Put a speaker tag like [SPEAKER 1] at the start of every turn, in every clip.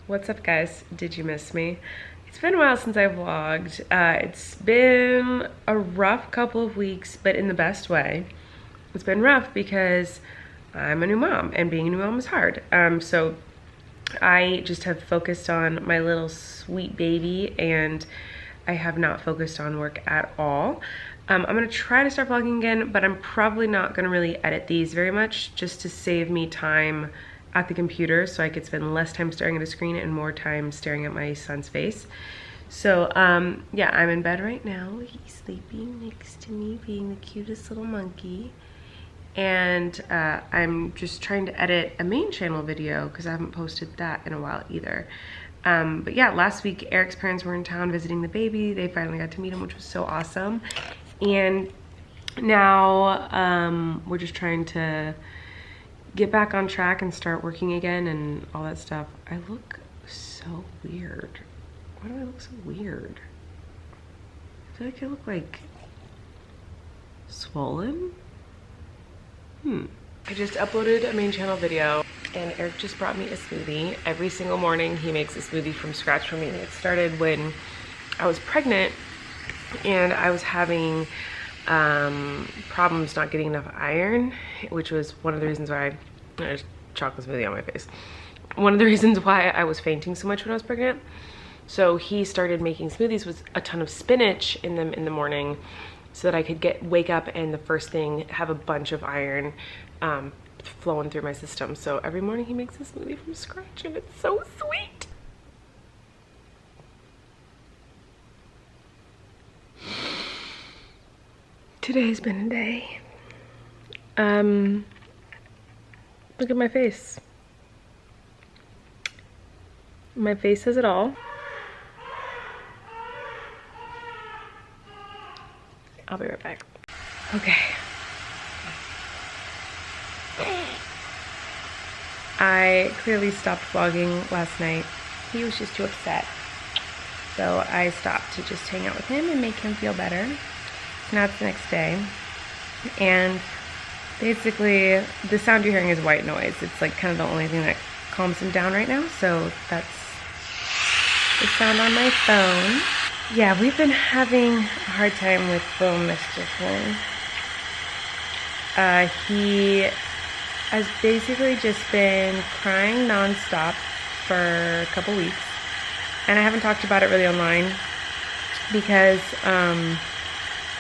[SPEAKER 1] What's up, guys? Did you miss me? It's been a while since I vlogged. It's been a rough couple of weeks, but in the best way. It's been rough because I'm a new mom, and being a new mom is hard. So I just have focused on my little sweet baby, and I have not focused on work at all. I'm gonna try to start vlogging again, but I'm probably not gonna really edit these very much, just to save me time at the computer so I could spend less time staring at a screen and more time staring at my son's face. So yeah, I'm in bed right now. He's sleeping next to me, being the cutest little monkey. And I'm just trying to edit a main channel video because I haven't posted that in a while either. But yeah, last week Eric's parents were in town visiting the baby. They finally got to meet him, which was so awesome. And now we're just trying to get back on track and start working again and all that stuff. I look so weird. Why do I look so weird? I feel like I look like swollen. I just uploaded a main channel video and Eric just brought me a smoothie. Every single morning he makes a smoothie from scratch for me. It started when I was pregnant and I was having problems not getting enough iron, which was one of the reasons why there's chocolate smoothie on my face. One of the reasons why I was fainting so much when I was pregnant. So he started making smoothies with a ton of spinach in them in the morning so that I could wake up and the first thing have a bunch of iron flowing through my system. So every morning he makes a smoothie from scratch and it's so sweet. Today's been a day. Look at my face. My face says it all. I'll be right back. Okay. I clearly stopped vlogging last night. He was just too upset. So I stopped to just hang out with him and make him feel better. Now it's the next day, and basically the sound you're hearing is white noise. It's like kind of the only thing that calms him down right now, so that's the sound on my phone. Yeah, we've been having a hard time with little Mr. Flynn. He has basically just been crying nonstop for a couple weeks, and I haven't talked about it really online because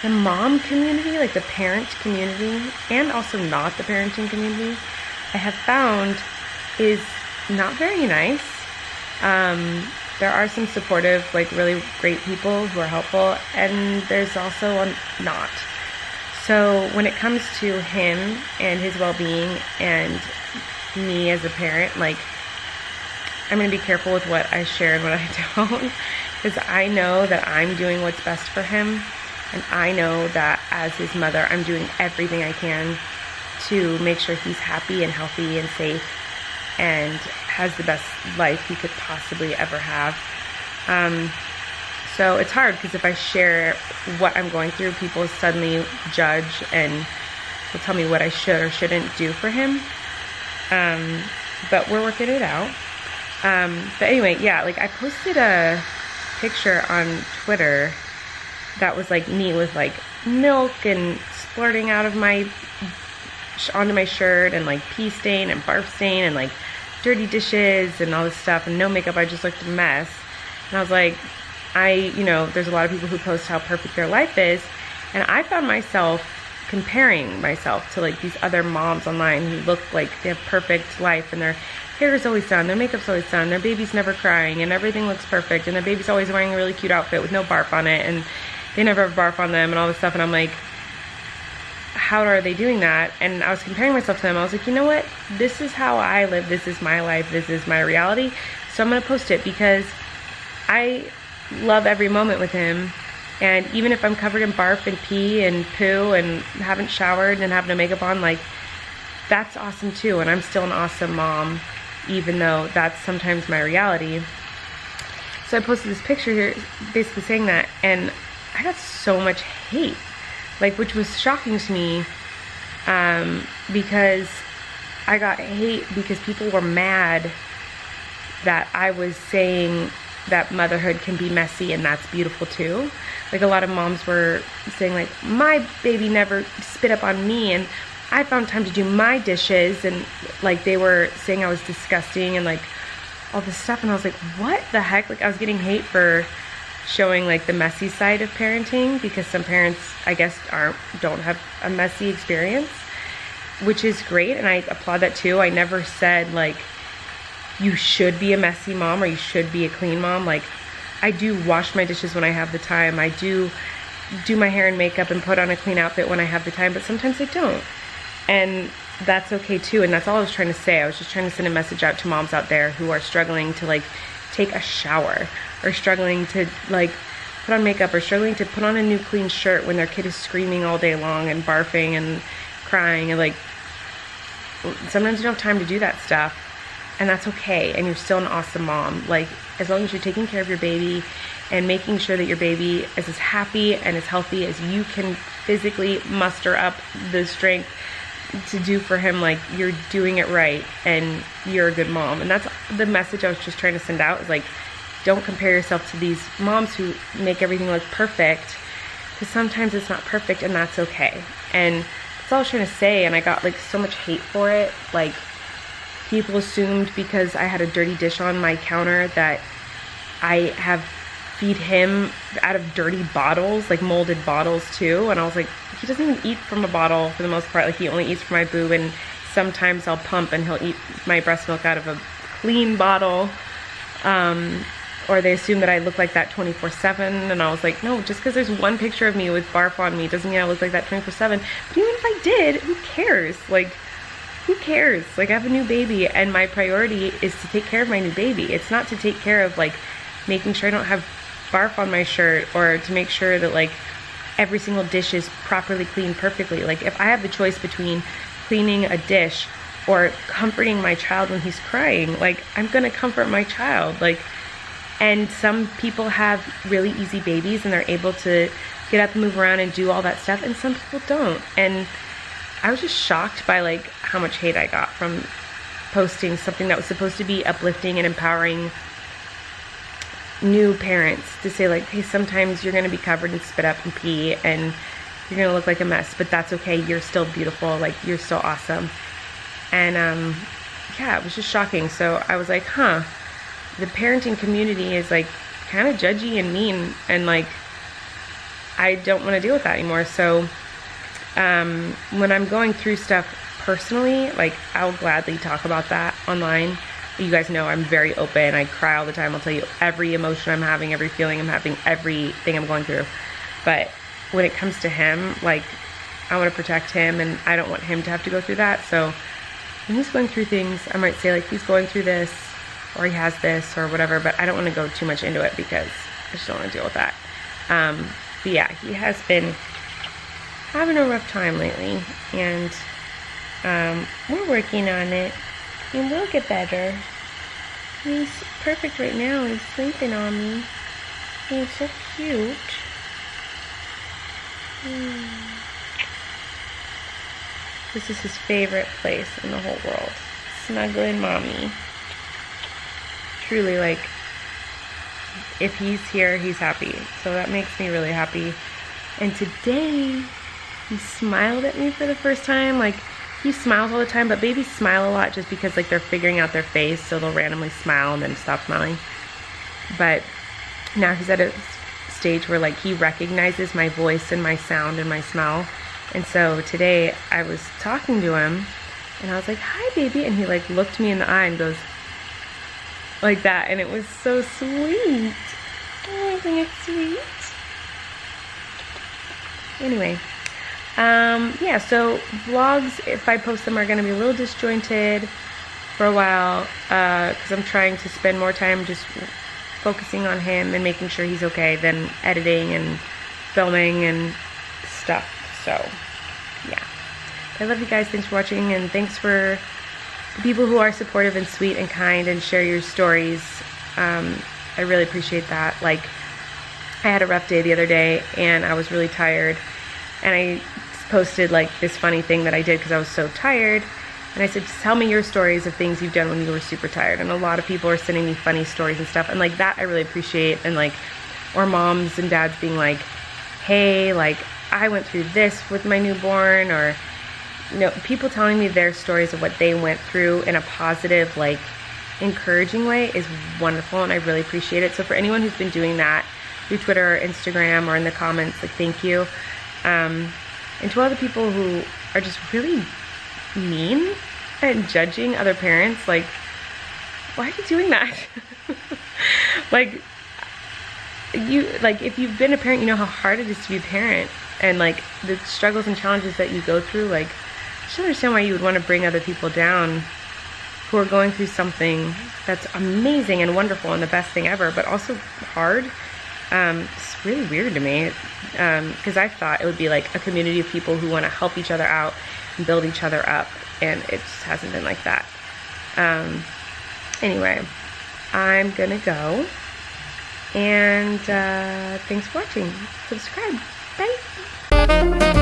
[SPEAKER 1] the mom community, like the parent community, and also not the parenting community, I have found is not very nice. There are some supportive, like really great people who are helpful, and there's also not. So when it comes to him and his well-being and me as a parent, like, I'm gonna be careful with what I share and what I don't, because I know that I'm doing what's best for him. And I know that as his mother, I'm doing everything I can to make sure he's happy and healthy and safe and has the best life he could possibly ever have. So it's hard because if I share what I'm going through, people suddenly judge and will tell me what I should or shouldn't do for him. But we're working it out. But anyway, yeah, like I posted a picture on Twitter that was like me with like milk and splurting out of onto my shirt, and like pee stain and barf stain and like dirty dishes and all this stuff, and no makeup. I just looked a mess. And I was like, there's a lot of people who post how perfect their life is, and I found myself comparing myself to like these other moms online who look like they have perfect life, and their hair is always done, their makeup's always done, their baby's never crying, and everything looks perfect, and their baby's always wearing a really cute outfit with no barf on it, and they never have barf on them and all this stuff. And I'm like, how are they doing that? And I was comparing myself to them. I was like, you know what? This is how I live. This is my life. This is my reality. So I'm going to post it because I love every moment with him. And even if I'm covered in barf and pee and poo and haven't showered and have no makeup on, like, that's awesome too. And I'm still an awesome mom, even though that's sometimes my reality. So I posted this picture here basically saying that, and I got so much hate, like, which was shocking to me, because I got hate because people were mad that I was saying that motherhood can be messy and that's beautiful too. Like a lot of moms were saying like, my baby never spit up on me and I found time to do my dishes, and like they were saying I was disgusting and like all this stuff, and I was like, what the heck? Like I was getting hate for showing like the messy side of parenting, because some parents I guess don't have a messy experience, which is great, and I applaud that too. I never said like you should be a messy mom or you should be a clean mom. Like I do wash my dishes when I have the time. I do my hair and makeup and put on a clean outfit when I have the time, but sometimes I don't. And that's okay too, and that's all I was trying to say. I was just trying to send a message out to moms out there who are struggling to like take a shower, or struggling to like put on makeup, or struggling to put on a new clean shirt when their kid is screaming all day long and barfing and crying, and like sometimes you don't have time to do that stuff, and that's okay, and you're still an awesome mom. Like as long as you're taking care of your baby and making sure that your baby is as happy and as healthy as you can physically muster up the strength to do for him, like you're doing it right and you're a good mom. And that's the message I was just trying to send out, is like, don't compare yourself to these moms who make everything look perfect, because sometimes it's not perfect, and that's okay. And that's all I was trying to say. And I got like so much hate for it. Like people assumed because I had a dirty dish on my counter that I have feed him out of dirty bottles, like molded bottles too. And I was like, he doesn't even eat from a bottle for the most part. Like he only eats from my boob, and sometimes I'll pump and he'll eat my breast milk out of a clean bottle. Or they assume that I look like that 24/7, and I was like, no, just because there's one picture of me with barf on me doesn't mean I look like that 24/7. But even if I did, who cares? Like, who cares? Like, I have a new baby, and my priority is to take care of my new baby. It's not to take care of like making sure I don't have barf on my shirt, or to make sure that like every single dish is properly cleaned perfectly. Like if I have the choice between cleaning a dish or comforting my child when he's crying, like I'm gonna comfort my child. Like, and some people have really easy babies and they're able to get up and move around and do all that stuff, and some people don't. And I was just shocked by like how much hate I got from posting something that was supposed to be uplifting and empowering new parents, to say like, hey, sometimes you're gonna be covered in spit up and pee and you're gonna look like a mess, but that's okay, you're still beautiful, like you're still awesome. And yeah, it was just shocking. So I was like, huh, the parenting community is like kind of judgy and mean, and like I don't want to deal with that anymore. So when I'm going through stuff personally, like I'll gladly talk about that online. You guys know I'm very open. I cry all the time. I'll tell you every emotion I'm having, every feeling I'm having, everything I'm going through. But when it comes to him, like I want to protect him, and I don't want him to have to go through that. So when he's going through things, I might say like he's going through this, or he has this, or whatever, but I don't want to go too much into it because I just don't want to deal with that. But yeah, he has been having a rough time lately, and we're working on it. And we'll get better. He's perfect right now. He's sleeping on me. He's so cute. This is his favorite place in the whole world. Snuggling mommy. Truly, like, if he's here, he's happy. So that makes me really happy. And today, he smiled at me for the first time. Like, he smiles all the time, but babies smile a lot just because like they're figuring out their face, so they'll randomly smile and then stop smiling. But now he's at a stage where like he recognizes my voice and my sound and my smell. And so today I was talking to him and I was like, hi baby, and he like looked me in the eye and goes like that, and it was so sweet. Oh, isn't it sweet? Anyway, yeah, so vlogs, if I post them, are going to be a little disjointed for a while, because I'm trying to spend more time just focusing on him and making sure he's okay than editing and filming and stuff. So yeah, I love you guys. Thanks for watching, and thanks for the people who are supportive and sweet and kind and share your stories. I really appreciate that. Like, I had a rough day the other day and I was really tired, and I posted like this funny thing that I did because I was so tired, And I said, just tell me your stories of things you've done when you were super tired. And a lot of people are sending me funny stories and stuff. And like that I really appreciate. And like, or moms and dads being like, hey, like I went through this with my newborn, or, you know, people telling me their stories of what they went through in a positive, like encouraging way is wonderful. And I really appreciate it. So for anyone who's been doing that through Twitter or Instagram or in the comments, like thank you. And to all the people who are just really mean and judging other parents, like, why are you doing that? Like, if you've been a parent, you know how hard it is to be a parent, and like the struggles and challenges that you go through. Like, I just understand why you would want to bring other people down who are going through something that's amazing and wonderful and the best thing ever, but also hard. It's really weird to me, because I thought it would be like a community of people who want to help each other out and build each other up, and it just hasn't been like that. Anyway, I'm gonna go, and thanks for watching. Subscribe. Bye.